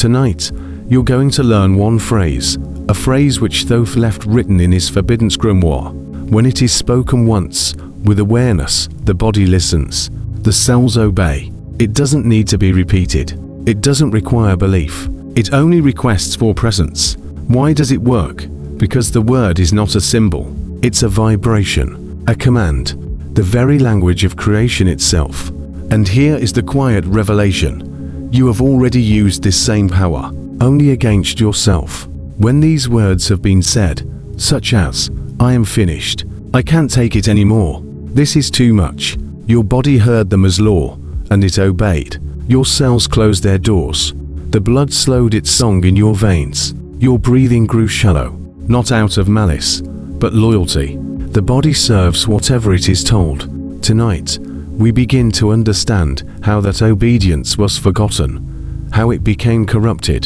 Tonight, you're going to learn one phrase, a phrase which Thoth left written in his forbidden grimoire. When it is spoken once, with awareness, the body listens, the cells obey. It doesn't need to be repeated. It doesn't require belief. It only requests for presence. Why does it work? Because the word is not a symbol. It's a vibration, a command, the very language of creation itself. And here is the quiet revelation. You have already used this same power, only against yourself. When these words have been said, such as, I am finished, I can't take it anymore, this is too much, your body heard them as law, and it obeyed. Your cells closed their doors. The blood slowed its song in your veins. Your breathing grew shallow, not out of malice, but loyalty. The body serves whatever it is told. Tonight, we begin to understand how that obedience was forgotten, how it became corrupted,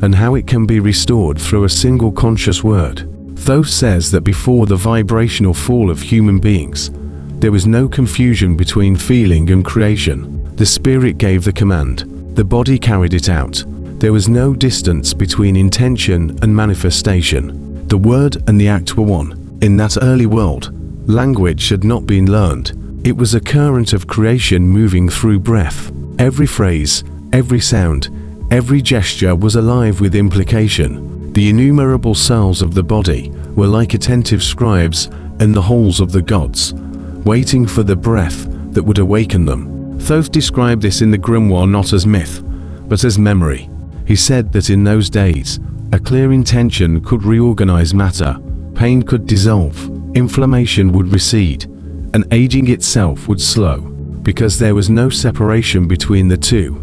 and how it can be restored through a single conscious word. Thoth says that before the vibrational fall of human beings, there was no confusion between feeling and creation. The spirit gave the command, the body carried it out. There was no distance between intention and manifestation. The word and the act were one. In that early world, language had not been learned. It was a current of creation moving through breath. Every phrase, every sound, every gesture was alive with implication. The innumerable cells of the body were like attentive scribes in the halls of the gods, waiting for the breath that would awaken them. Thoth described this in the grimoire not as myth, but as memory. He said that in those days, a clear intention could reorganize matter, pain could dissolve, inflammation would recede, and aging itself would slow, because there was no separation between the two.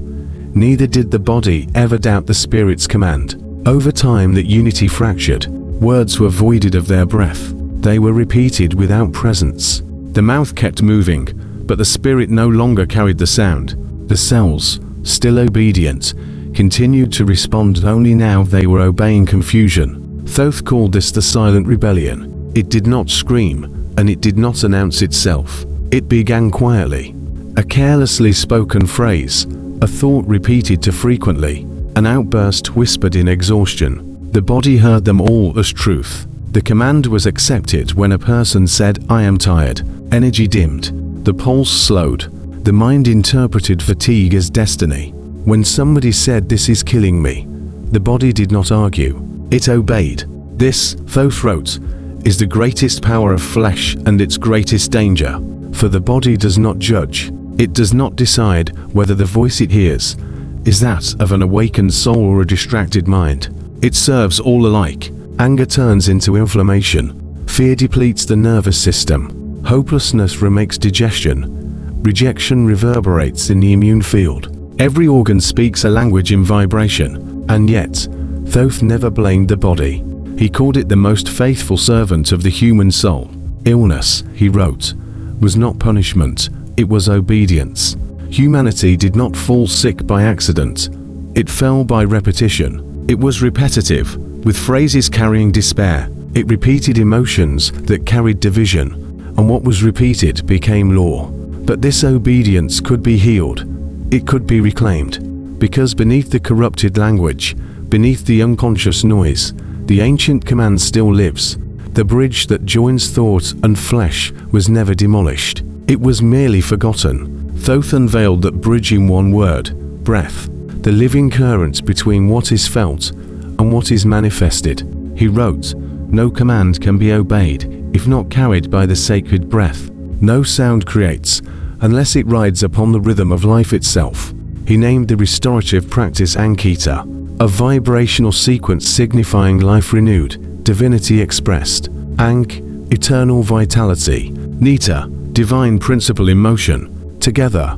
Neither did the body ever doubt the spirit's command. Over time that unity fractured, words were voided of their breath. They were repeated without presence. The mouth kept moving, but the spirit no longer carried the sound. The cells, still obedient, continued to respond, only now they were obeying confusion. Thoth called this the silent rebellion. It did not scream, and it did not announce itself. It began quietly. A carelessly spoken phrase, a thought repeated too frequently, an outburst whispered in exhaustion. The body heard them all as truth. The command was accepted when a person said, I am tired. Energy dimmed. The pulse slowed. The mind interpreted fatigue as destiny. When somebody said, this is killing me, the body did not argue. It obeyed. This, Thoth wrote, is the greatest power of flesh and its greatest danger. For the body does not judge. It does not decide whether the voice it hears is that of an awakened soul or a distracted mind. It serves all alike. Anger turns into inflammation. Fear depletes the nervous system. Hopelessness remakes digestion. Rejection reverberates in the immune field. Every organ speaks a language in vibration, and yet, Thoth never blamed the body. He called it the most faithful servant of the human soul. Illness, he wrote, was not punishment, it was obedience. Humanity did not fall sick by accident. It fell by repetition. It was repetitive, with phrases carrying despair. It repeated emotions that carried division, and what was repeated became law. But this obedience could be healed. It could be reclaimed, because beneath the corrupted language, beneath the unconscious noise, the ancient command still lives. The bridge that joins thought and flesh was never demolished. It was merely forgotten. Thoth unveiled that bridge in one word, breath, the living current between what is felt and what is manifested. He wrote, no command can be obeyed if not carried by the sacred breath. No sound creates unless it rides upon the rhythm of life itself. He named the restorative practice Ankita, a vibrational sequence signifying life renewed, divinity expressed. Ank, eternal vitality. Nita, divine principle in motion. Together,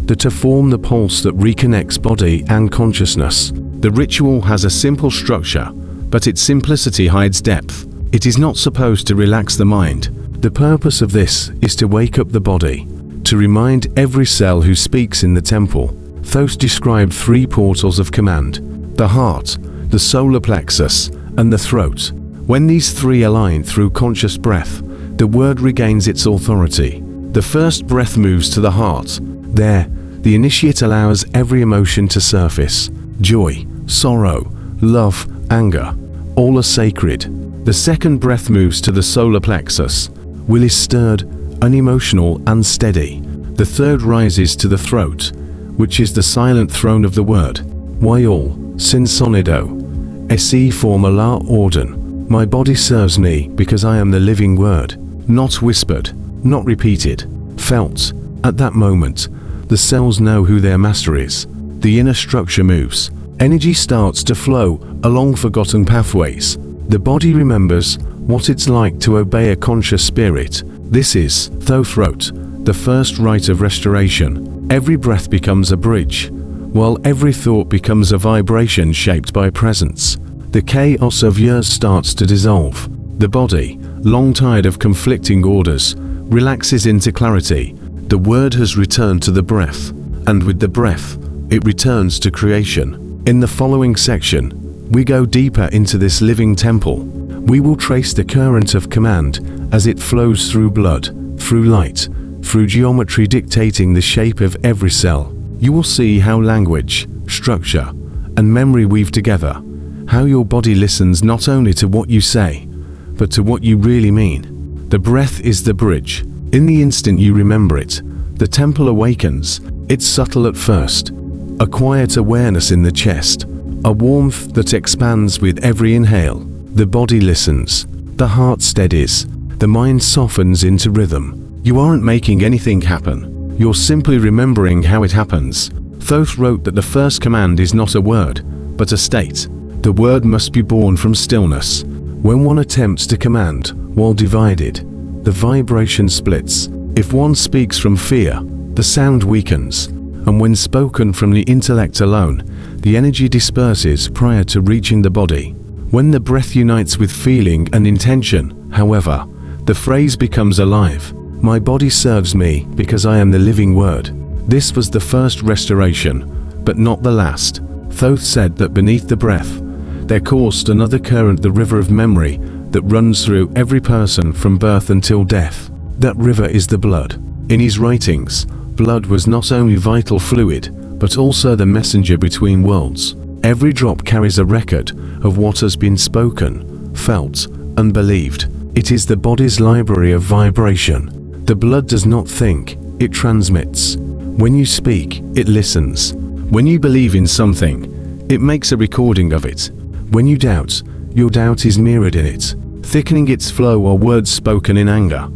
to form the pulse that reconnects body and consciousness. The ritual has a simple structure, but its simplicity hides depth. It is not supposed to relax the mind. The purpose of this is to wake up the body, to remind every cell who speaks in the temple. Thoth described three portals of command: the heart, the solar plexus, and the throat. When these three align through conscious breath, the word regains its authority. The first breath moves to the heart. There, the initiate allows every emotion to surface: joy, sorrow, love, anger, all are sacred. The second breath moves to the solar plexus. Will is stirred, unemotional and steady. The third rises to the throat, which is the silent throne of the word. Why all, sin sonido, esse forma la orden. My body serves me because I am the living word. Not whispered, not repeated, felt. At that moment, the cells know who their master is. The inner structure moves. Energy starts to flow along forgotten pathways. The body remembers what it's like to obey a conscious spirit. This is, Thoth wrote, the first rite of restoration. Every breath becomes a bridge, while every thought becomes a vibration shaped by presence. The chaos of years starts to dissolve. The body, long tired of conflicting orders, relaxes into clarity. The word has returned to the breath, and with the breath, it returns to creation. In the following section, we go deeper into this living temple. We will trace the current of command as it flows through blood, through light, through geometry dictating the shape of every cell. You will see how language, structure, and memory weave together, how your body listens not only to what you say, but to what you really mean. The breath is the bridge. In the instant you remember it, the temple awakens. It's subtle at first, a quiet awareness in the chest, a warmth that expands with every inhale. The body listens, the heart steadies, the mind softens into rhythm. You aren't making anything happen, you're simply remembering how it happens. Thoth wrote that the first command is not a word, but a state. The word must be born from stillness. When one attempts to command while divided, the vibration splits. If one speaks from fear, the sound weakens, and when spoken from the intellect alone, the energy disperses prior to reaching the body. When the breath unites with feeling and intention, however, the phrase becomes alive. My body serves me because I am the living word. This was the first restoration, but not the last. Thoth said that beneath the breath, there coursed another current, the river of memory that runs through every person from birth until death. That river is the blood. In his writings, blood was not only vital fluid, but also the messenger between worlds. Every drop carries a record of what has been spoken, felt, and believed. It is the body's library of vibration. The blood does not think, it transmits. When you speak, it listens. When you believe in something, it makes a recording of it. When you doubt, your doubt is mirrored in it, thickening its flow are words spoken in anger.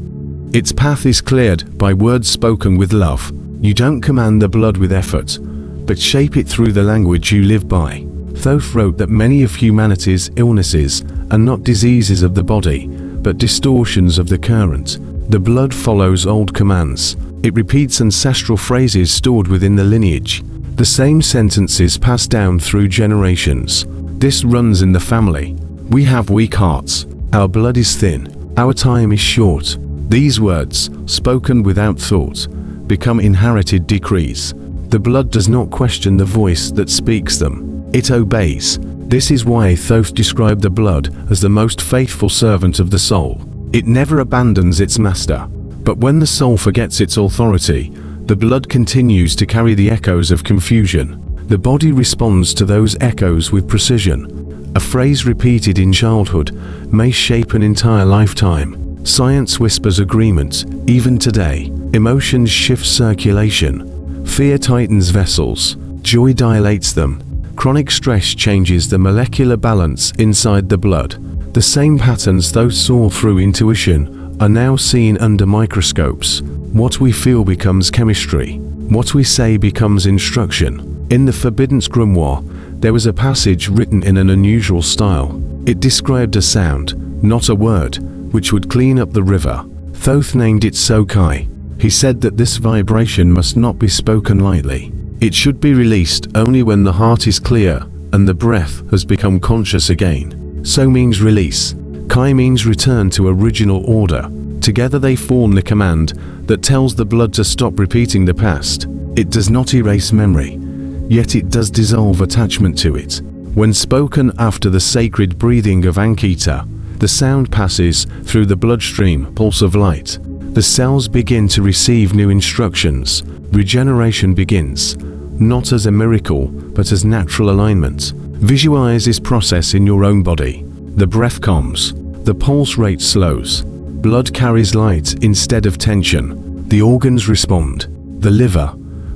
Its path is cleared by words spoken with love. You don't command the blood with effort, but shape it through the language you live by. Thoth wrote that many of humanity's illnesses are not diseases of the body, but distortions of the current. The blood follows old commands. It repeats ancestral phrases stored within the lineage. The same sentences passed down through generations. This runs in the family. We have weak hearts. Our blood is thin. Our time is short. These words, spoken without thought, become inherited decrees. The blood does not question the voice that speaks them. It obeys. This is why Thoth described the blood as the most faithful servant of the soul. It never abandons its master. But when the soul forgets its authority, the blood continues to carry the echoes of confusion. The body responds to those echoes with precision. A phrase repeated in childhood may shape an entire lifetime. Science whispers agreement, even today. Emotions shift circulation. Fear tightens vessels. Joy dilates them. Chronic stress changes the molecular balance inside the blood. The same patterns those saw through intuition are now seen under microscopes. What we feel becomes chemistry. What we say becomes instruction. In the Forbidden Grimoire, there was a passage written in an unusual style. It described a sound, not a word, which would clean up the river. Thoth named it Sokai. He said that this vibration must not be spoken lightly. It should be released only when the heart is clear and the breath has become conscious again. So means release. Kai means return to original order. Together they form the command that tells the blood to stop repeating the past. It does not erase memory, yet it does dissolve attachment to it. When spoken after the sacred breathing of Ankita, the sound passes through the bloodstream pulse of light. The cells begin to receive new instructions. Regeneration begins, not as a miracle, but as natural alignment. Visualize this process in your own body. The breath calms, the pulse rate slows, blood carries light instead of tension, the organs respond. The liver,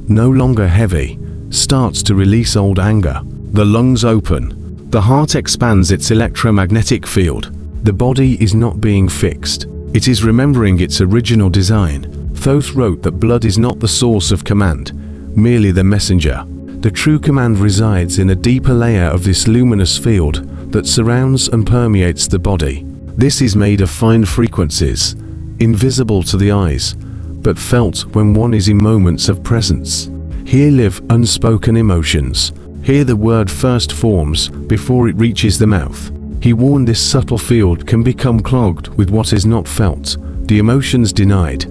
no longer heavy, starts to release old anger. The lungs open, the heart expands its electromagnetic field. The body is not being fixed, it is remembering its original design. Thoth wrote that blood is not the source of command, merely the messenger. The true command resides in a deeper layer of this luminous field that surrounds and permeates the body. This is made of fine frequencies, invisible to the eyes, but felt when one is in moments of presence. Here live unspoken emotions. Here the word first forms before it reaches the mouth. He warned this subtle field can become clogged with what is not felt, the emotions denied,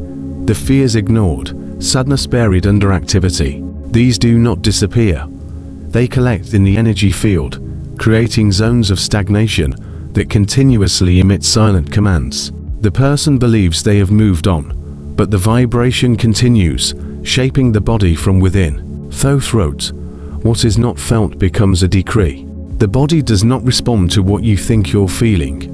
the fears ignored, sadness buried under activity. These do not disappear. They collect in the energy field, creating zones of stagnation that continuously emit silent commands. The person believes they have moved on, but the vibration continues, shaping the body from within. Thoth wrote, "What is not felt becomes a decree." The body does not respond to what you think you're feeling.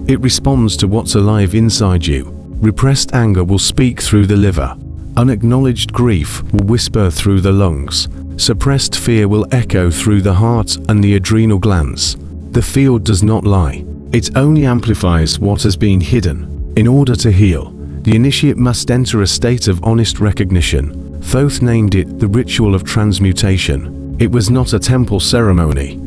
It responds to what's alive inside you. Repressed anger will speak through the liver. Unacknowledged grief will whisper through the lungs. Suppressed fear will echo through the heart and the adrenal glands. The field does not lie. It only amplifies what has been hidden. In order to heal, the initiate must enter a state of honest recognition. Thoth named it the ritual of transmutation. It was not a temple ceremony.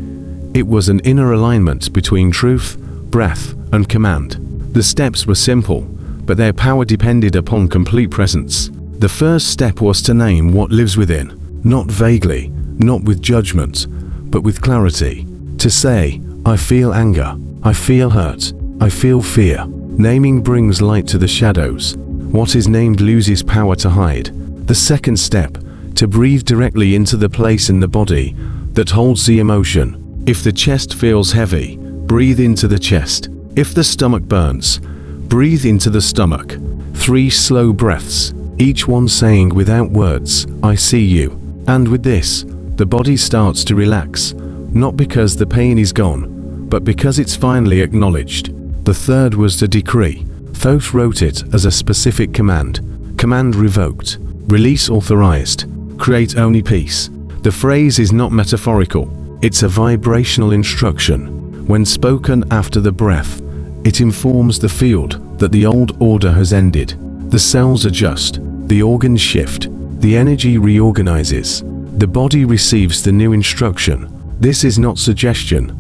It was an inner alignment between truth, breath, and command. The steps were simple, but their power depended upon complete presence. The first step was to name what lives within, not vaguely, not with judgment, but with clarity. To say, I feel anger, I feel hurt, I feel fear. Naming brings light to the shadows. What is named loses power to hide. The second step, to breathe directly into the place in the body that holds the emotion. If the chest feels heavy, breathe into the chest. If the stomach burns, breathe into the stomach. 3 slow breaths, each one saying without words, I see you. And with this, the body starts to relax, not because the pain is gone, but because it's finally acknowledged. The third was the decree. Thoth wrote it as a specific command. Command revoked. Release authorized. Create only peace. The phrase is not metaphorical. It's a vibrational instruction. When spoken after the breath, it informs the field that the old order has ended. The cells adjust, the organs shift, the energy reorganizes. The body receives the new instruction. This is not suggestion,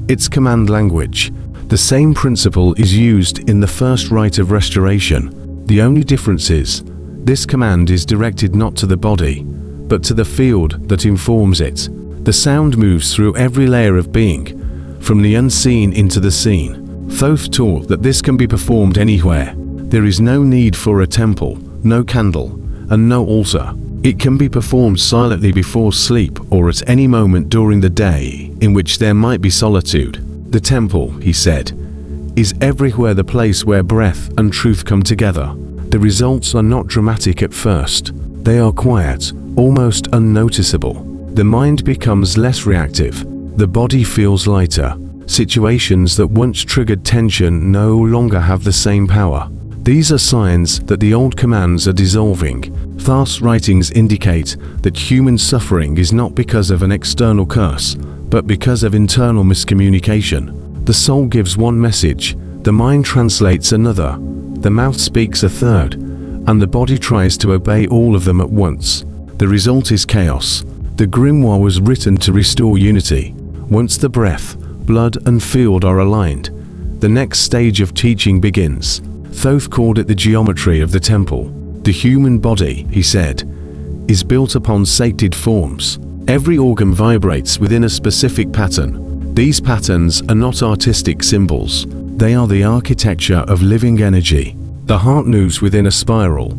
it's command language. The same principle is used in the first rite of restoration. The only difference is, this command is directed not to the body, but to the field that informs it. The sound moves through every layer of being, from the unseen into the seen. Thoth taught that this can be performed anywhere. There is no need for a temple, no candle, and no altar. It can be performed silently before sleep or at any moment during the day in which there might be solitude. The temple, he said, is everywhere the place where breath and truth come together. The results are not dramatic at first. They are quiet, almost unnoticeable. The mind becomes less reactive. The body feels lighter. Situations that once triggered tension no longer have the same power. These are signs that the old commands are dissolving. Thoth's writings indicate that human suffering is not because of an external curse, but because of internal miscommunication. The soul gives one message, the mind translates another, the mouth speaks a third, and the body tries to obey all of them at once. The result is chaos. The Grimoire was written to restore unity. Once the breath, blood, and field are aligned, the next stage of teaching begins. Thoth called it the geometry of the temple. The human body, he said, is built upon sacred forms. Every organ vibrates within a specific pattern. These patterns are not artistic symbols. They are the architecture of living energy. The heart moves within a spiral,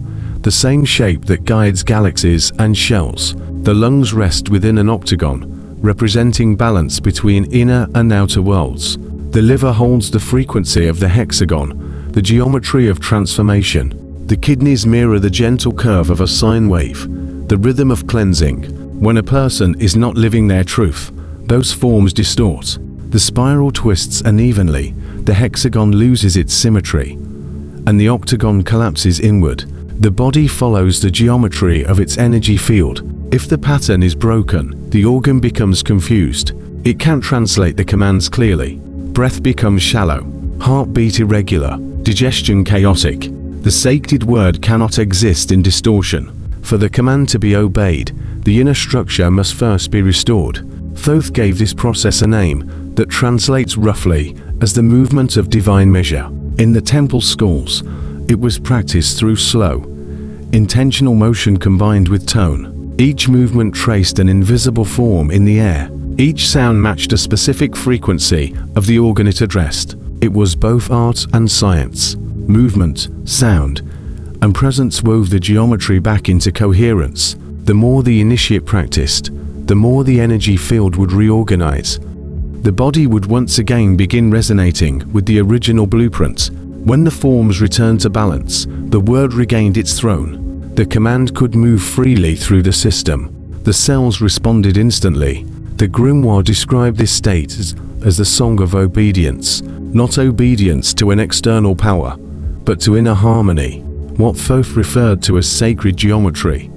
the same shape that guides galaxies and shells. The lungs rest within an octagon, representing balance between inner and outer worlds. The liver holds the frequency of the hexagon, the geometry of transformation. The kidneys mirror the gentle curve of a sine wave, the rhythm of cleansing. When a person is not living their truth, those forms distort. The spiral twists unevenly, the hexagon loses its symmetry, and the octagon collapses inward. The body follows the geometry of its energy field. If the pattern is broken, the organ becomes confused. It can't translate the commands clearly. Breath becomes shallow, heartbeat irregular, digestion chaotic. The sacred word cannot exist in distortion. For the command to be obeyed, the inner structure must first be restored. Thoth gave this process a name that translates roughly as the movement of divine measure. In the temple schools, it was practiced through slow, intentional motion combined with tone. Each movement traced an invisible form in the air. Each sound matched a specific frequency of the organ it addressed. It was both art and science. Movement, sound, and presence wove the geometry back into coherence. The more the initiate practiced, the more the energy field would reorganize. The body would once again begin resonating with the original blueprint. When the forms returned to balance, the word regained its throne. The command could move freely through the system. The cells responded instantly. The Grimoire described this state as the song of obedience, not obedience to an external power, but to inner harmony, what Thoth referred to as sacred geometry.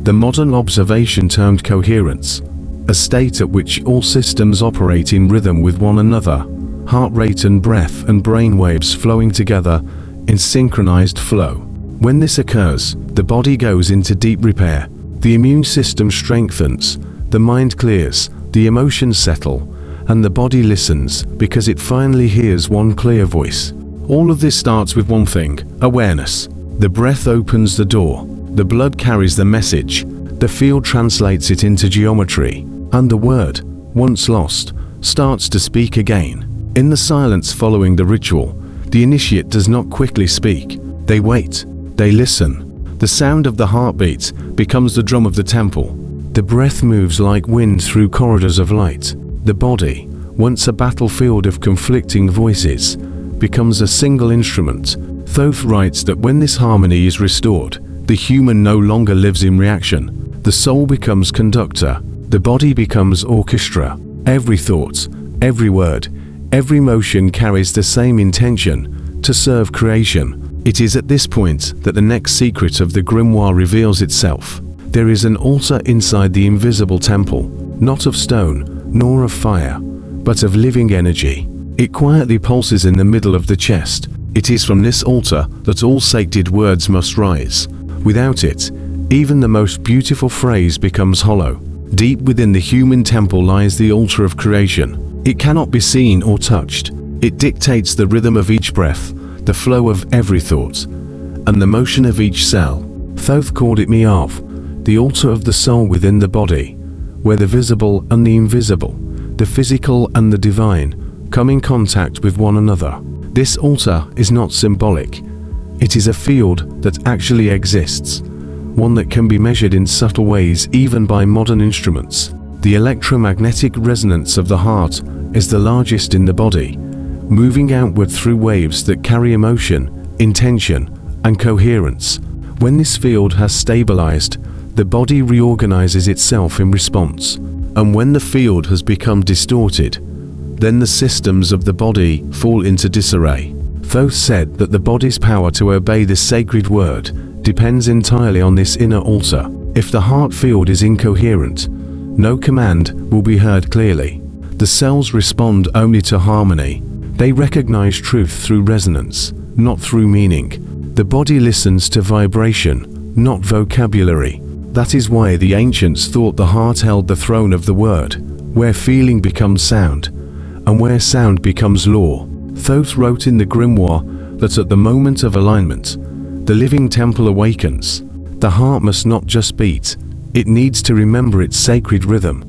The modern observation termed coherence, a state at which all systems operate in rhythm with one another, heart rate and breath and brain waves flowing together in synchronized flow. When this occurs, the body goes into deep repair. The immune system strengthens, the mind clears, the emotions settle, and the body listens because it finally hears one clear voice. All of this starts with one thing: awareness. The breath opens the door, the blood carries the message, the field translates it into geometry, and the word, once lost, starts to speak again. In the silence following the ritual, the initiate does not quickly speak. They wait, they listen. The sound of the heartbeat becomes the drum of the temple. The breath moves like wind through corridors of light. The body, once a battlefield of conflicting voices, becomes a single instrument. Thoth writes that when this harmony is restored, the human no longer lives in reaction. The soul becomes conductor. The body becomes orchestra. Every thought, every word, every motion carries the same intention: to serve creation. It is at this point that the next secret of the Grimoire reveals itself. There is an altar inside the invisible temple, not of stone, nor of fire, but of living energy. It quietly pulses in the middle of the chest. It is from this altar that all sacred words must rise. Without it, even the most beautiful phrase becomes hollow. Deep within the human temple lies the altar of creation. It cannot be seen or touched. It dictates the rhythm of each breath, the flow of every thought, and the motion of each cell. Thoth called it Miav, the altar of the soul within the body, where the visible and the invisible, the physical and the divine, come in contact with one another. This altar is not symbolic. It is a field that actually exists, one that can be measured in subtle ways even by modern instruments. The electromagnetic resonance of the heart is the largest in the body, moving outward through waves that carry emotion, intention, and coherence. When this field has stabilized, the body reorganizes itself in response. And when the field has become distorted, then the systems of the body fall into disarray. Thoth said that the body's power to obey the sacred word depends entirely on this inner altar. If the heart field is incoherent, no command will be heard clearly. The cells respond only to harmony. They recognize truth through resonance, not through meaning. The body listens to vibration, not vocabulary. That is why the ancients thought the heart held the throne of the word, where feeling becomes sound, and where sound becomes law. Thoth wrote in the Grimoire that at the moment of alignment, the living temple awakens. The heart must not just beat, it needs to remember its sacred rhythm,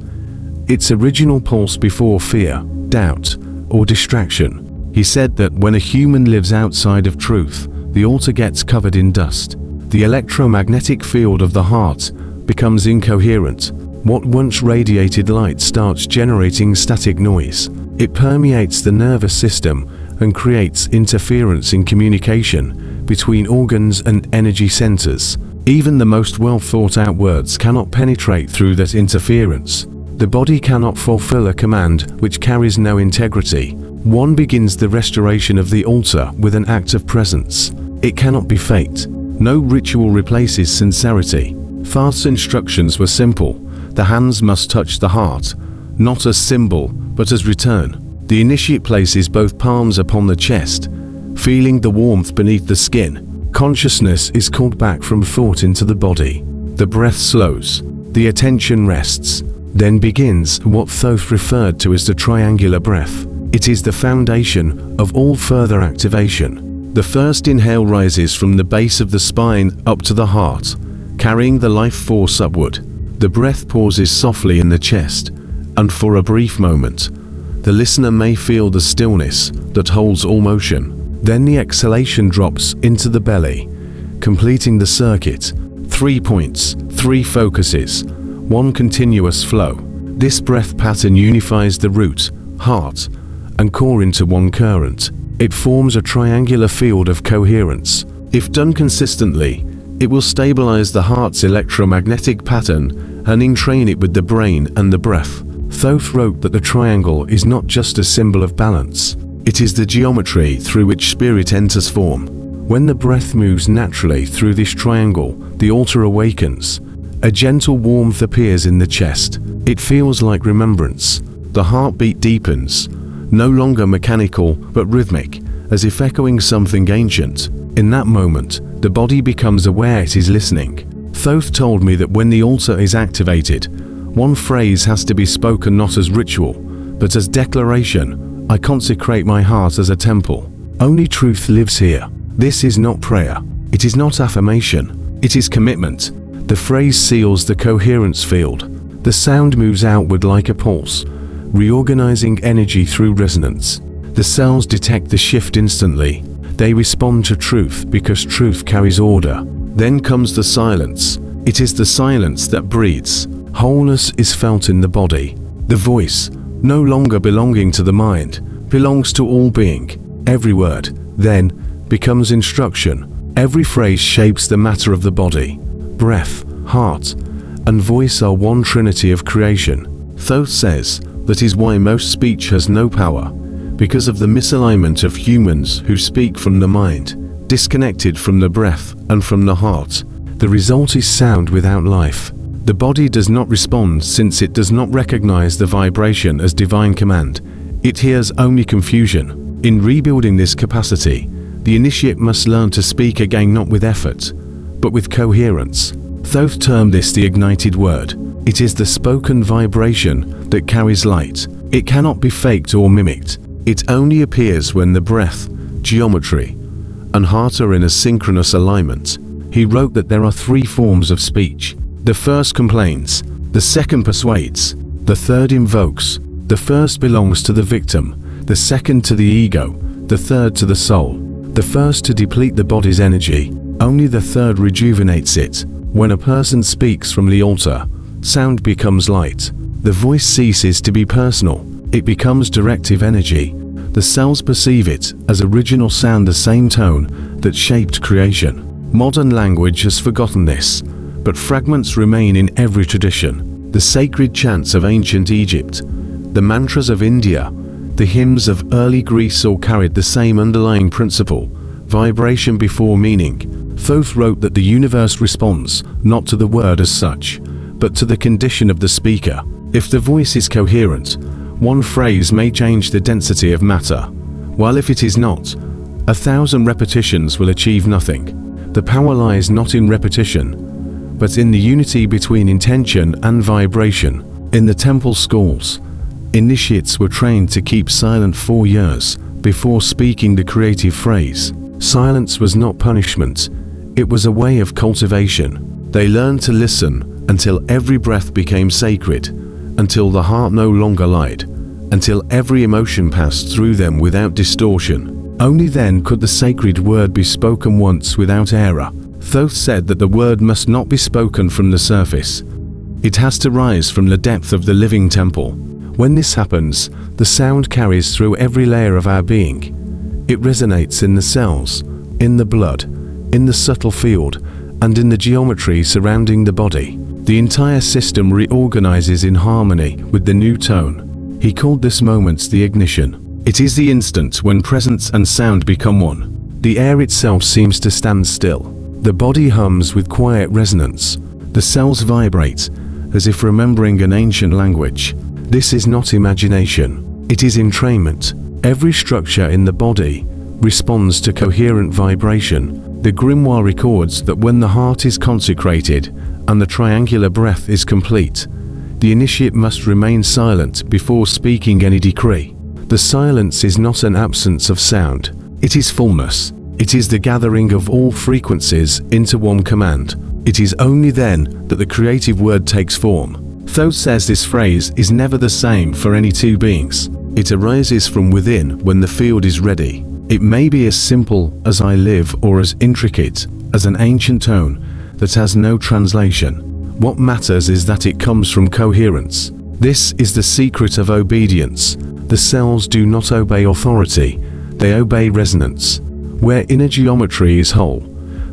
its original pulse before fear, doubt, or distraction. He said that when a human lives outside of truth, the altar gets covered in dust. The electromagnetic field of the heart becomes incoherent. What once radiated light starts generating static noise. It permeates the nervous system and creates interference in communication between organs and energy centers. Even the most well thought out words cannot penetrate through that interference. The body cannot fulfill a command which carries no integrity. One begins the restoration of the altar with an act of presence. It cannot be faked. No ritual replaces sincerity. Thoth's instructions were simple. The hands must touch the heart, not as symbol, but as return. The initiate places both palms upon the chest, feeling the warmth beneath the skin. Consciousness is called back from thought into the body. The breath slows. The attention rests. Then begins what Thoth referred to as the triangular breath. It is the foundation of all further activation. The first inhale rises from the base of the spine up to the heart, carrying the life force upward. The breath pauses softly in the chest, and for a brief moment, the listener may feel the stillness that holds all motion. Then the exhalation drops into the belly, completing the circuit. 3 points, 3 focuses, 1 continuous flow. This breath pattern unifies the root, heart, and core into one current. It forms a triangular field of coherence. If done consistently, it will stabilize the heart's electromagnetic pattern and entrain it with the brain and the breath. Thoth wrote that the triangle is not just a symbol of balance. It is the geometry through which spirit enters form. When the breath moves naturally through this triangle, the altar awakens. A gentle warmth appears in the chest. It feels like remembrance. The heartbeat deepens, no longer mechanical but rhythmic, as if echoing something ancient. In that moment, the body becomes aware it is listening. Thoth told me that when the altar is activated, one phrase has to be spoken not as ritual, but as declaration. I consecrate my heart as a temple. Only truth lives here. This is not prayer. It is not affirmation. It is commitment. The phrase seals the coherence field. The sound moves outward like a pulse, reorganizing energy through resonance. The cells detect the shift instantly. They respond to truth because truth carries order. Then comes the silence. It is the silence that breathes. Wholeness is felt in the body. The voice, no longer belonging to the mind, belongs to all being. Every word, then, becomes instruction. Every phrase shapes the matter of the body. Breath, heart, and voice are one trinity of creation. Thoth says that is why most speech has no power, because of the misalignment of humans who speak from the mind, disconnected from the breath and from the heart. The result is sound without life. The body does not respond since it does not recognize the vibration as divine command. It hears only confusion. In rebuilding this capacity, the initiate must learn to speak again not with effort, but with coherence. Thoth termed this the ignited word. It is the spoken vibration that carries light. It cannot be faked or mimicked. It only appears when the breath, geometry, and heart are in a synchronous alignment. He wrote that there are 3 forms of speech. The first complains, the second persuades, the third invokes. The first belongs to the victim, the second to the ego, the third to the soul. The first to deplete the body's energy, only the third rejuvenates it. When a person speaks from the altar, sound becomes light. The voice ceases to be personal. It becomes directive energy. The cells perceive it as original sound, the same tone that shaped creation. Modern language has forgotten this, but fragments remain in every tradition. The sacred chants of ancient Egypt, the mantras of India, the hymns of early Greece all carried the same underlying principle, vibration before meaning. Thoth wrote that the universe responds not to the word as such, but to the condition of the speaker. If the voice is coherent, one phrase may change the density of matter, while if it is not, 1,000 repetitions will achieve nothing. The power lies not in repetition, but in the unity between intention and vibration. In the temple schools, initiates were trained to keep silent 4 years before speaking the creative phrase. Silence was not punishment, it was a way of cultivation. They learned to listen until every breath became sacred, until the heart no longer lied, until every emotion passed through them without distortion. Only then could the sacred word be spoken once without error. Thoth said that the word must not be spoken from the surface. It has to rise from the depth of the living temple. When this happens, the sound carries through every layer of our being. It resonates in the cells, in the blood, in the subtle field, and in the geometry surrounding the body. The entire system reorganizes in harmony with the new tone. He called this moment the ignition. It is the instant when presence and sound become one. The air itself seems to stand still. The body hums with quiet resonance. The cells vibrate, as if remembering an ancient language. This is not imagination. It is entrainment. Every structure in the body responds to coherent vibration. The Grimoire records that when the heart is consecrated and the triangular breath is complete, the initiate must remain silent before speaking any decree. The silence is not an absence of sound. It is fullness. It is the gathering of all frequencies into one command. It is only then that the creative word takes form. Thoth says this phrase is never the same for any two beings. It arises from within when the field is ready. It may be as simple as I live or as intricate as an ancient tone that has no translation. What matters is that it comes from coherence. This is the secret of obedience. The cells do not obey authority, they obey resonance. Where inner geometry is whole,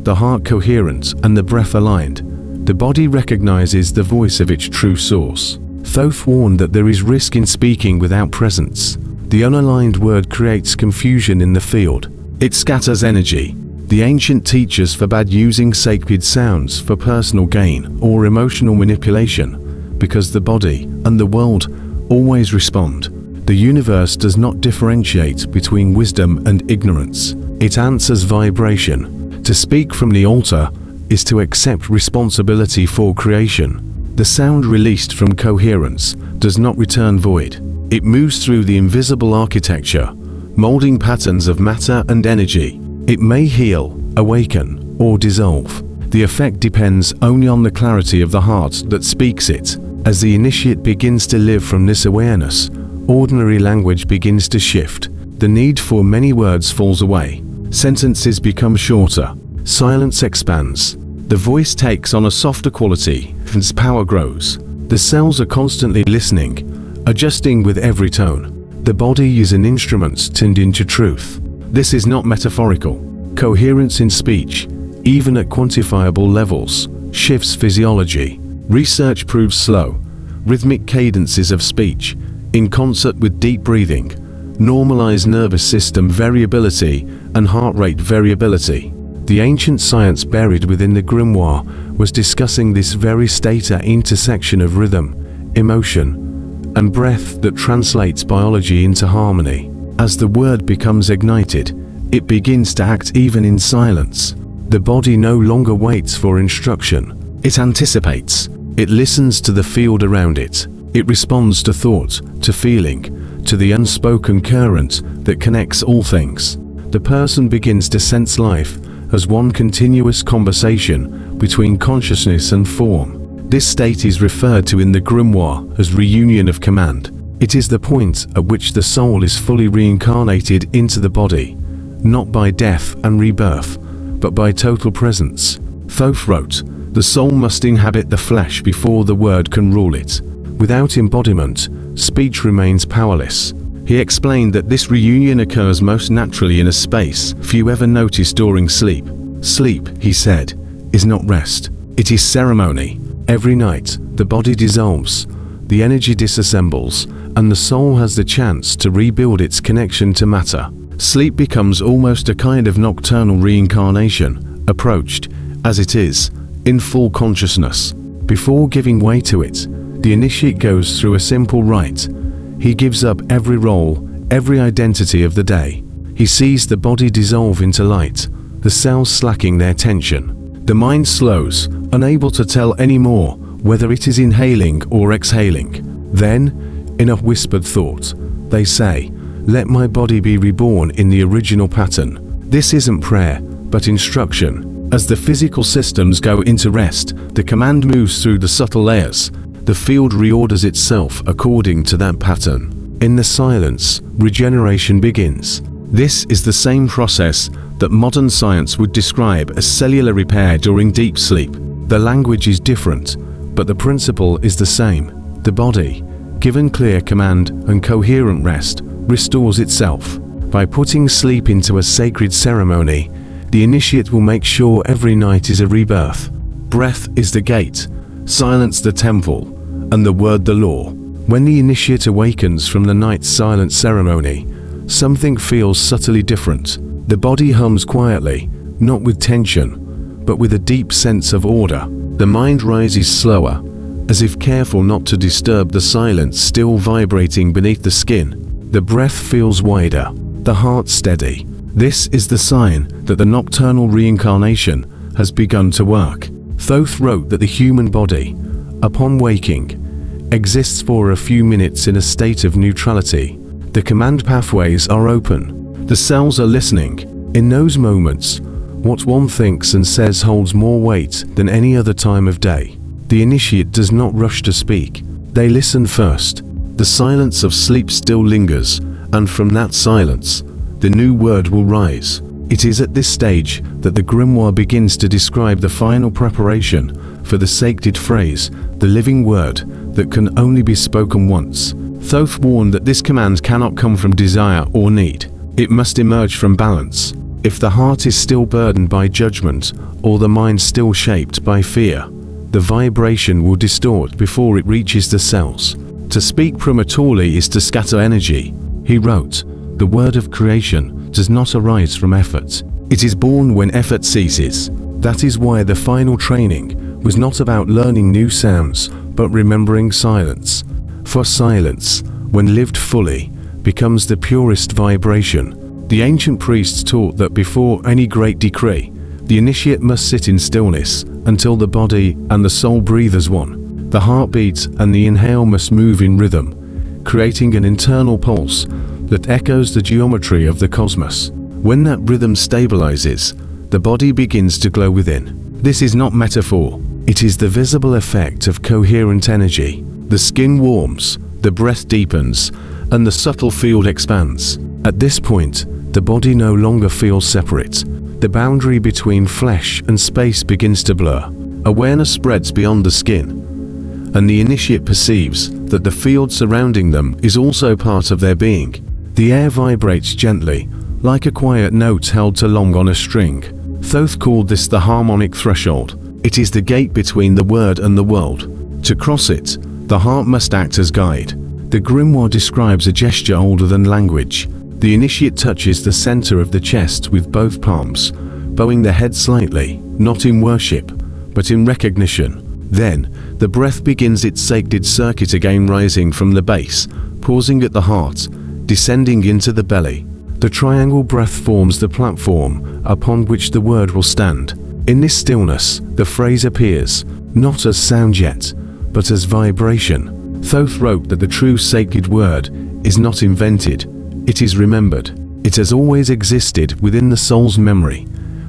the heart coherent and the breath aligned, the body recognizes the voice of its true source. Thoth warned that there is risk in speaking without presence. The unaligned word creates confusion in the field. It scatters energy. The ancient teachers forbade using sacred sounds for personal gain or emotional manipulation, because the body and the world always respond. The universe does not differentiate between wisdom and ignorance. It answers vibration. To speak from the altar is to accept responsibility for creation. The sound released from coherence does not return void. It moves through the invisible architecture, molding patterns of matter and energy. It may heal, awaken, or dissolve. The effect depends only on the clarity of the heart that speaks it. As the initiate begins to live from this awareness, ordinary language begins to shift. The need for many words falls away. Sentences become shorter. Silence expands. The voice takes on a softer quality, and its power grows. The cells are constantly listening, adjusting with every tone. The body is an instrument tuned into truth. This is not metaphorical. Coherence in speech, even at quantifiable levels, shifts physiology. Research proves slow, rhythmic cadences of speech, in concert with deep breathing, normalize nervous system variability and heart rate variability. The ancient science buried within the Grimoire was discussing this very stator intersection of rhythm, emotion, and breath that translates biology into harmony. As the word becomes ignited, it begins to act even in silence. The body no longer waits for instruction. It anticipates. It listens to the field around it. It responds to thought, to feeling, to the unspoken current that connects all things. The person begins to sense life as one continuous conversation between consciousness and form. This state is referred to in the Grimoire as reunion of command. It is the point at which the soul is fully reincarnated into the body, not by death and rebirth, but by total presence. Thoth wrote, "The soul must inhabit the flesh before the word can rule it. Without embodiment, speech remains powerless." He explained that this reunion occurs most naturally in a space few ever notice during sleep. Sleep, he said, is not rest. It is ceremony. Every night, the body dissolves, the energy disassembles, and the soul has the chance to rebuild its connection to matter. Sleep becomes almost a kind of nocturnal reincarnation, approached, as it is, in full consciousness. Before giving way to it, the initiate goes through a simple rite. He gives up every role, every identity of the day. He sees the body dissolve into light, the cells slacking their tension. The mind slows, unable to tell anymore whether it is inhaling or exhaling. Then, in a whispered thought, they say, "Let my body be reborn in the original pattern." This isn't prayer, but instruction. As the physical systems go into rest, the command moves through the subtle layers. The field reorders itself according to that pattern. In the silence, regeneration begins. This is the same process that modern science would describe as cellular repair during deep sleep. The language is different, but the principle is the same. The body, given clear command and coherent rest, restores itself. By putting sleep into a sacred ceremony, the initiate will make sure every night is a rebirth. Breath is the gate. silence the temple, and the word the law. When the initiate awakens from the night's silent ceremony, something feels subtly different. The body hums quietly, not with tension, but with a deep sense of order. The mind rises slower, as if careful not to disturb the silence still vibrating beneath the skin. The breath feels wider, the heart steady. This is the sign that the nocturnal reincarnation has begun to work. Thoth wrote that the human body, upon waking, exists for a few minutes in a state of neutrality. The command pathways are open. The cells are listening. In those moments, what one thinks and says holds more weight than any other time of day. The initiate does not rush to speak. They listen first. The silence of sleep still lingers, and from that silence, the new word will rise. It is at this stage that the Grimoire begins to describe the final preparation for the sacred phrase, the living word that can only be spoken once. Thoth warned that this command cannot come from desire or need. It must emerge from balance. If the heart is still burdened by judgment, or the mind still shaped by fear, the vibration will distort before it reaches the cells. To speak prematurely is to scatter energy. He wrote, "The word of creation does not arise from effort. It is born when effort ceases." That is why the final training was not about learning new sounds, but remembering silence. For silence, when lived fully, becomes the purest vibration. The ancient priests taught that before any great decree, the initiate must sit in stillness until the body and the soul breathe as one. The heartbeat and the inhale must move in rhythm, creating an internal pulse that echoes the geometry of the cosmos. When that rhythm stabilizes, the body begins to glow within. This is not metaphor. It is the visible effect of coherent energy. The skin warms, the breath deepens, and the subtle field expands. At this point, the body no longer feels separate. The boundary between flesh and space begins to blur. Awareness spreads beyond the skin, and the initiate perceives that the field surrounding them is also part of their being. The air vibrates gently, like a quiet note held too long on a string. Thoth called this the harmonic threshold. It is the gate between the word and the world. To cross it, the heart must act as guide. The Grimoire describes a gesture older than language. The initiate touches the center of the chest with both palms, bowing the head slightly, not in worship, but in recognition. Then, the breath begins its sacred circuit again, rising from the base, pausing at the heart, descending into the belly. The triangle breath forms the platform upon which the word will stand. In this stillness, the phrase appears, not as sound yet, but as vibration. Thoth wrote that the true sacred word is not invented, it is remembered. It has always existed within the soul's memory,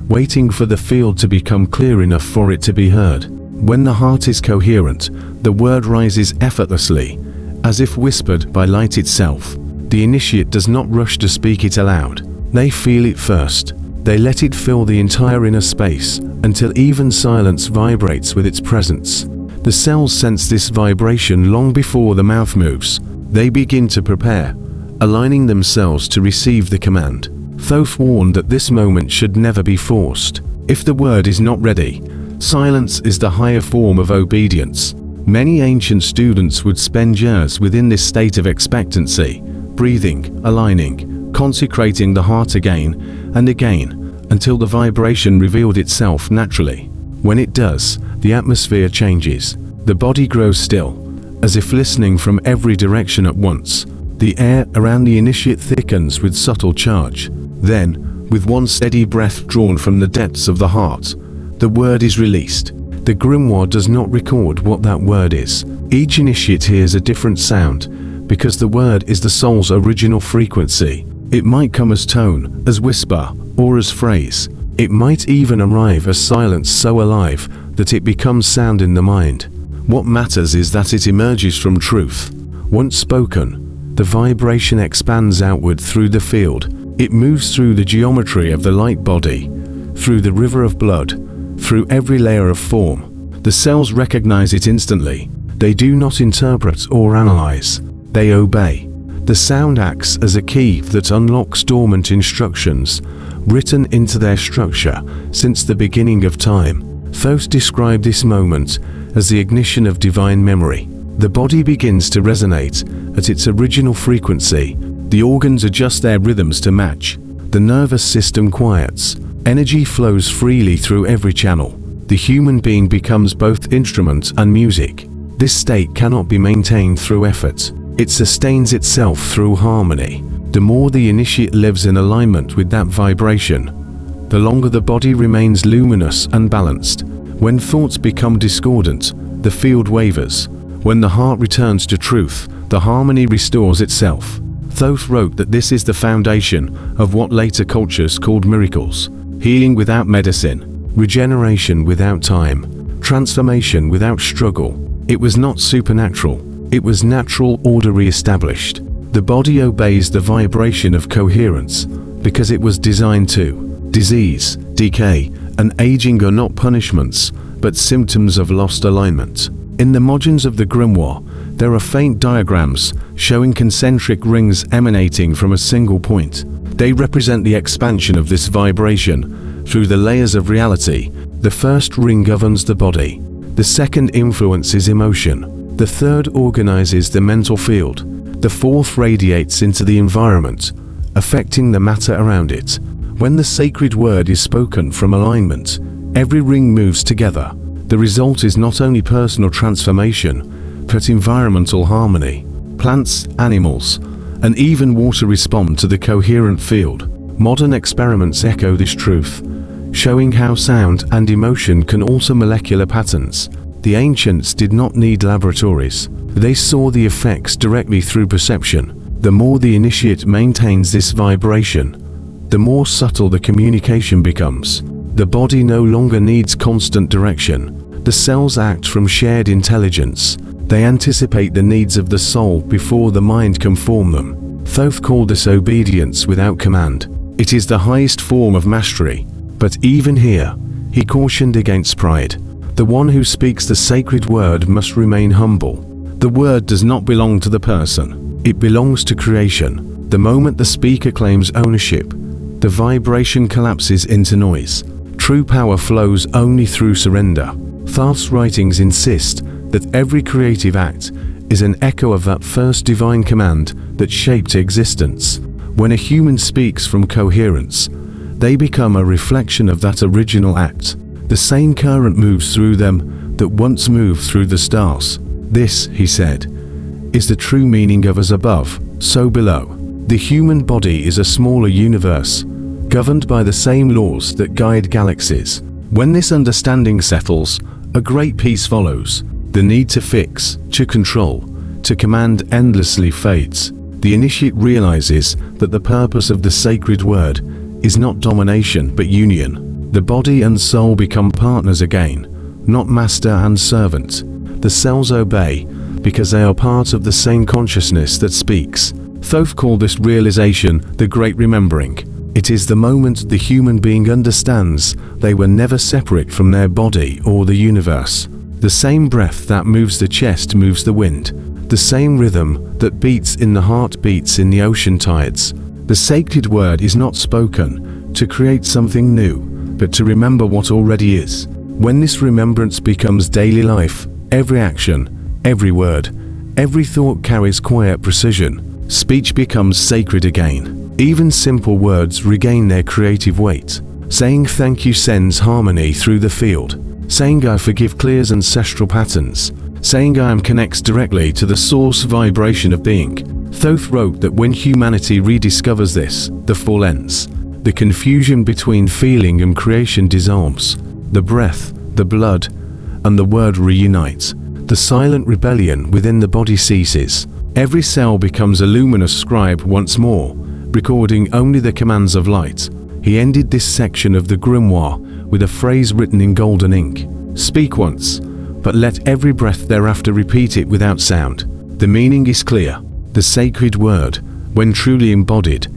waiting for the field to become clear enough for it to be heard. When the heart is coherent, the word rises effortlessly, as if whispered by light itself. The initiate does not rush to speak it aloud. They feel it first. They let it fill the entire inner space, until even silence vibrates with its presence. The cells sense this vibration long before the mouth moves. They begin to prepare, aligning themselves to receive the command. Thoth warned that this moment should never be forced. If the word is not ready, silence is the higher form of obedience. Many ancient students would spend years within this state of expectancy, breathing, aligning, consecrating the heart again and again, until the vibration revealed itself naturally. When it does, the atmosphere changes. The body grows still, as if listening from every direction at once. The air around the initiate thickens with subtle charge. Then, with one steady breath drawn from the depths of the heart, the word is released. The Grimoire does not record what that word is. Each initiate hears a different sound, because the word is the soul's original frequency. It might come as tone, as whisper, or as phrase. It might even arrive as silence so alive that it becomes sound in the mind. What matters is that it emerges from truth. Once spoken, the vibration expands outward through the field. It moves through the geometry of the light body, through the river of blood, through every layer of form. The cells recognize it instantly. They do not interpret or analyze. They obey. The sound acts as a key that unlocks dormant instructions, written into their structure since the beginning of time. Thoth described this moment as the ignition of divine memory. The body begins to resonate at its original frequency. The organs adjust their rhythms to match. The nervous system quiets. Energy flows freely through every channel. The human being becomes both instrument and music. This state cannot be maintained through effort. It sustains itself through harmony. The more the initiate lives in alignment with that vibration, the longer the body remains luminous and balanced. When thoughts become discordant, the field wavers. When the heart returns to truth, the harmony restores itself. Thoth wrote that this is the foundation of what later cultures called miracles: healing without medicine, regeneration without time, transformation without struggle. It was not supernatural, it was natural order re-established. The body obeys the vibration of coherence because it was designed to. Disease, decay, and aging are not punishments, but symptoms of lost alignment. In the margins of the Grimoire, there are faint diagrams showing concentric rings emanating from a single point. They represent the expansion of this vibration through the layers of reality. The first ring governs the body. The second influences emotion. The third organizes the mental field. The fourth radiates into the environment, affecting the matter around it. When the sacred word is spoken from alignment, every ring moves together. The result is not only personal transformation, but environmental harmony. Plants, animals, and even water respond to the coherent field. Modern experiments echo this truth, showing how sound and emotion can alter molecular patterns. The ancients did not need laboratories. They saw the effects directly through perception. The more the initiate maintains this vibration, the more subtle the communication becomes. The body no longer needs constant direction. The cells act from shared intelligence. They anticipate the needs of the soul before the mind can form them. Thoth called this obedience without command. It is the highest form of mastery. But even here, he cautioned against pride. The one who speaks the sacred word must remain humble. The word does not belong to the person. It belongs to creation. The moment the speaker claims ownership, the vibration collapses into noise. True power flows only through surrender. Thoth's writings insist that every creative act is an echo of that first divine command that shaped existence. When a human speaks from coherence, they become a reflection of that original act. The same current moves through them that once moved through the stars. This, he said, is the true meaning of as above, so below. The human body is a smaller universe, governed by the same laws that guide galaxies. When this understanding settles, a great peace follows. The need to fix, to control, to command endlessly fades. The initiate realizes that the purpose of the sacred word is not domination but union. The body and soul become partners again, not master and servant. The cells obey because they are part of the same consciousness that speaks. Thoth called this realization the Great Remembering. It is the moment the human being understands they were never separate from their body or the universe. The same breath that moves the chest moves the wind. The same rhythm that beats in the heart beats in the ocean tides. The sacred word is not spoken to create something new, but to remember what already is. When this remembrance becomes daily life, every action, every word, every thought carries quiet precision. Speech becomes sacred again. Even simple words regain their creative weight. Saying thank you sends harmony through the field. Saying I forgive clears ancestral patterns. Saying I am connects directly to the source vibration of being. Thoth wrote that when humanity rediscovers this, the fall ends. The confusion between feeling and creation dissolves. The breath, the blood, and the word reunites. The silent rebellion within the body ceases. Every cell becomes a luminous scribe once more, recording only the commands of light. He ended this section of the Grimoire with a phrase written in golden ink. Speak once, but let every breath thereafter repeat it without sound. The meaning is clear. The sacred word, when truly embodied,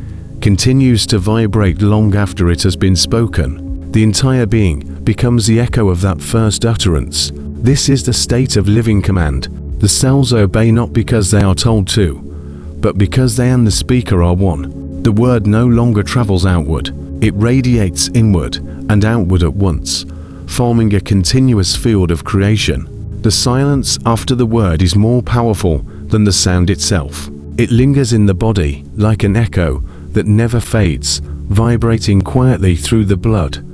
continues to vibrate long after it has been spoken. The entire being becomes the echo of that first utterance. This is the state of living command. The cells obey not because they are told to, but because they and the speaker are one. The word no longer travels outward. It radiates inward and outward at once, forming a continuous field of creation. The silence after the word is more powerful than the sound itself. It lingers in the body like an echo that never fades, vibrating quietly through the blood,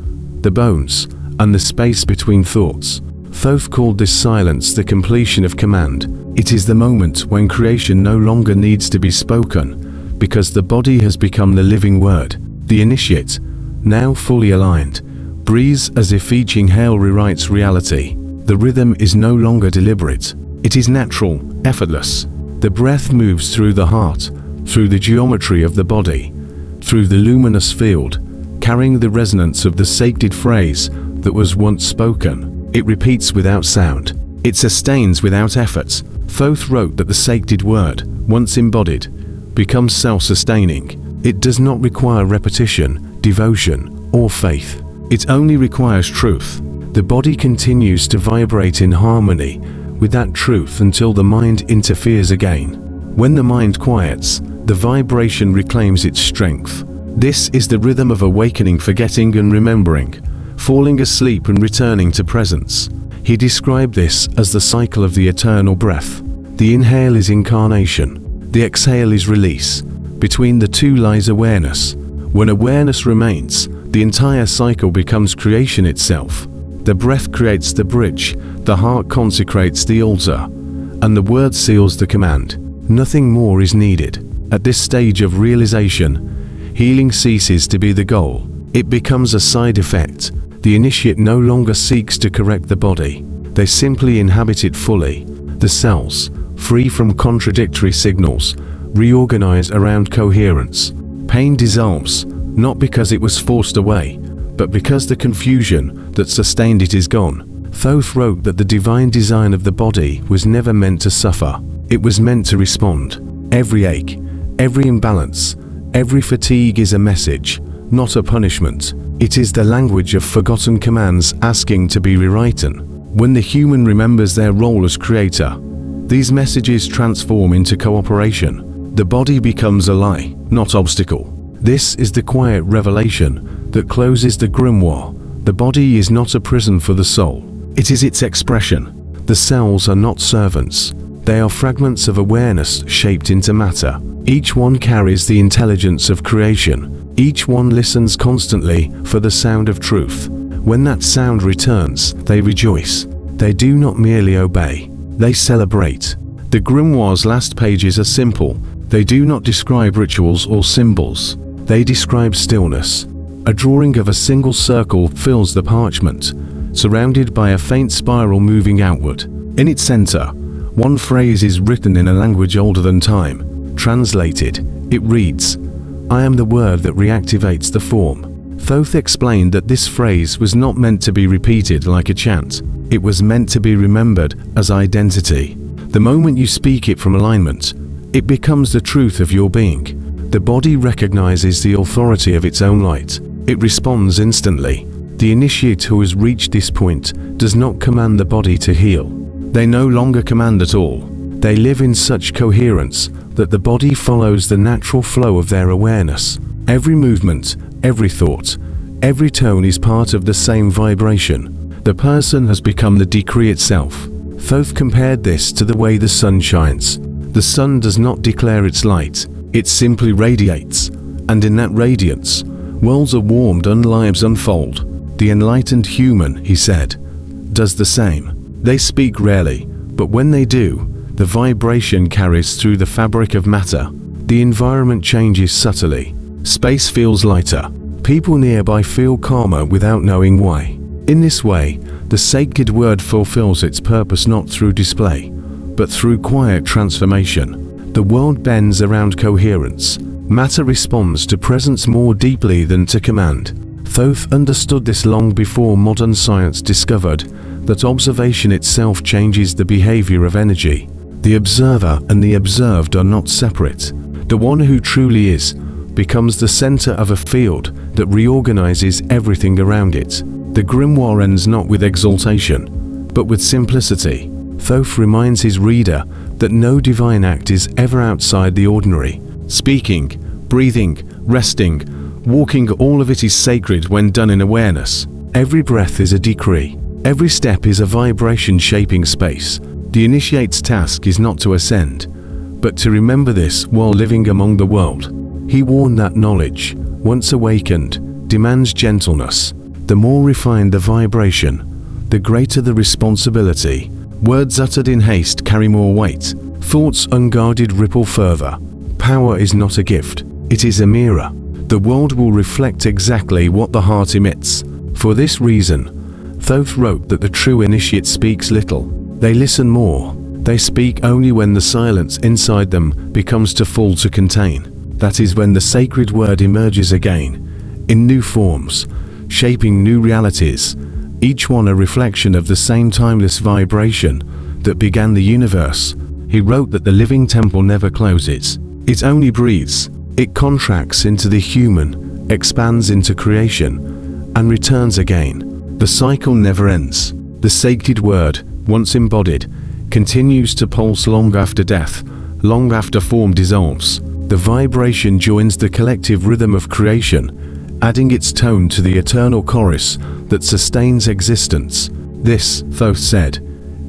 the bones, and the space between thoughts. Thoth called this silence the completion of command. It is the moment when creation no longer needs to be spoken, because the body has become the living word. The initiate, now fully aligned, breathes as if each inhale rewrites reality. The rhythm is no longer deliberate. It is natural, effortless. The breath moves through the heart, through the geometry of the body, through the luminous field, carrying the resonance of the sacred phrase that was once spoken. It repeats without sound. It sustains without effort. Thoth wrote that the sacred word, once embodied, becomes self-sustaining. It does not require repetition, devotion, or faith. It only requires truth. The body continues to vibrate in harmony with that truth until the mind interferes again. When the mind quiets, the vibration reclaims its strength. This is the rhythm of awakening, forgetting and remembering, falling asleep and returning to presence. He described this as the cycle of the eternal breath. The inhale is incarnation. The exhale is release. Between the two lies awareness. When awareness remains, the entire cycle becomes creation itself. The breath creates the bridge, the heart consecrates the altar, and the word seals the command. Nothing more is needed. At this stage of realization, healing ceases to be the goal. It becomes a side effect. The initiate no longer seeks to correct the body. They simply inhabit it fully. The cells, free from contradictory signals, reorganize around coherence. Pain dissolves, not because it was forced away, but because the confusion that sustained it is gone. Thoth wrote that the divine design of the body was never meant to suffer. It was meant to respond. Every ache, every imbalance, every fatigue is a message, not a punishment. It is the language of forgotten commands asking to be rewritten. When the human remembers their role as creator, these messages transform into cooperation. The body becomes a ally, not obstacle. This is the quiet revelation that closes the grimoire. The body is not a prison for the soul. It is its expression. The cells are not servants. They are fragments of awareness shaped into matter. Each one carries the intelligence of creation. Each one listens constantly for the sound of truth. When that sound returns, they rejoice. They do not merely obey. They celebrate. The grimoire's last pages are simple. They do not describe rituals or symbols. They describe stillness. A drawing of a single circle fills the parchment, surrounded by a faint spiral moving outward. In its center, one phrase is written in a language older than time. Translated, it reads, "I am the word that reactivates the form." Thoth explained that this phrase was not meant to be repeated like a chant. It was meant to be remembered as identity. The moment you speak it from alignment, it becomes the truth of your being. The body recognizes the authority of its own light. It responds instantly. The initiate who has reached this point does not command the body to heal. They no longer command at all. They live in such coherence that the body follows the natural flow of their awareness. Every movement, every thought, every tone is part of the same vibration. The person has become the decree itself. Thoth compared this to the way the sun shines. The sun does not declare its light, it simply radiates. And in that radiance, worlds are warmed and lives unfold. The enlightened human, he said, does the same. They speak rarely, but when they do, the vibration carries through the fabric of matter. The environment changes subtly. Space feels lighter. People nearby feel calmer without knowing why. In this way, the sacred word fulfills its purpose not through display, but through quiet transformation. The world bends around coherence. Matter responds to presence more deeply than to command. Thoth understood this long before modern science discovered that observation itself changes the behavior of energy. The observer and the observed are not separate. The one who truly is becomes the center of a field that reorganizes everything around it. The grimoire ends not with exaltation, but with simplicity. Thoth reminds his reader that no divine act is ever outside the ordinary. Speaking, breathing, resting, walking, all of it is sacred when done in awareness. Every breath is a decree. Every step is a vibration shaping space. The initiate's task is not to ascend, but to remember this while living among the world. He warned that knowledge, once awakened, demands gentleness. The more refined the vibration, the greater the responsibility. Words uttered in haste carry more weight. Thoughts unguarded ripple further. Power is not a gift, it is a mirror. The world will reflect exactly what the heart emits. For this reason, Thoth wrote that the true initiate speaks little. They listen more. They speak only when the silence inside them becomes too full to contain. That is when the sacred word emerges again, in new forms, shaping new realities, each one a reflection of the same timeless vibration that began the universe. He wrote that the living temple never closes. It only breathes. It contracts into the human, expands into creation, and returns again. The cycle never ends. The sacred word, once embodied, continues to pulse long after death, long after form dissolves. The vibration joins the collective rhythm of creation, adding its tone to the eternal chorus that sustains existence. This, Thoth said,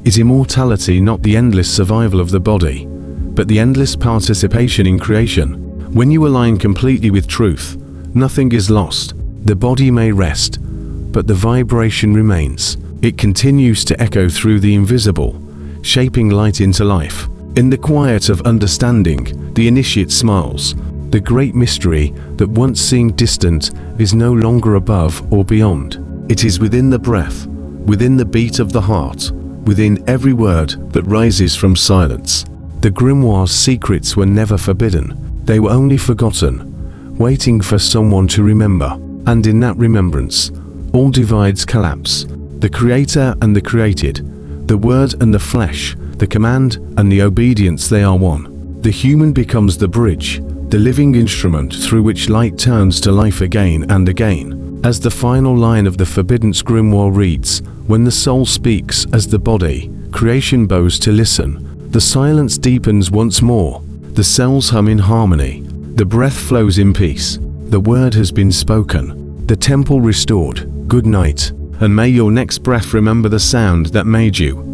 is immortality, not the endless survival of the body, but the endless participation in creation. When you align completely with truth, nothing is lost. The body may rest, but the vibration remains. It continues to echo through the invisible, shaping light into life. In the quiet of understanding, the initiate smiles. The great mystery that once seemed distant is no longer above or beyond. It is within the breath, within the beat of the heart, within every word that rises from silence. The Grimoire's secrets were never forbidden. They were only forgotten, waiting for someone to remember. And in that remembrance, all divides collapse. The creator and the created, the word and the flesh, the command and the obedience, they are one. The human becomes the bridge, the living instrument through which light turns to life again and again. As the final line of the Forbidden Grimoire reads, when the soul speaks as the body, creation bows to listen. The silence deepens once more. The cells hum in harmony. The breath flows in peace. The word has been spoken. The temple restored. Good night, and may your next breath remember the sound that made you.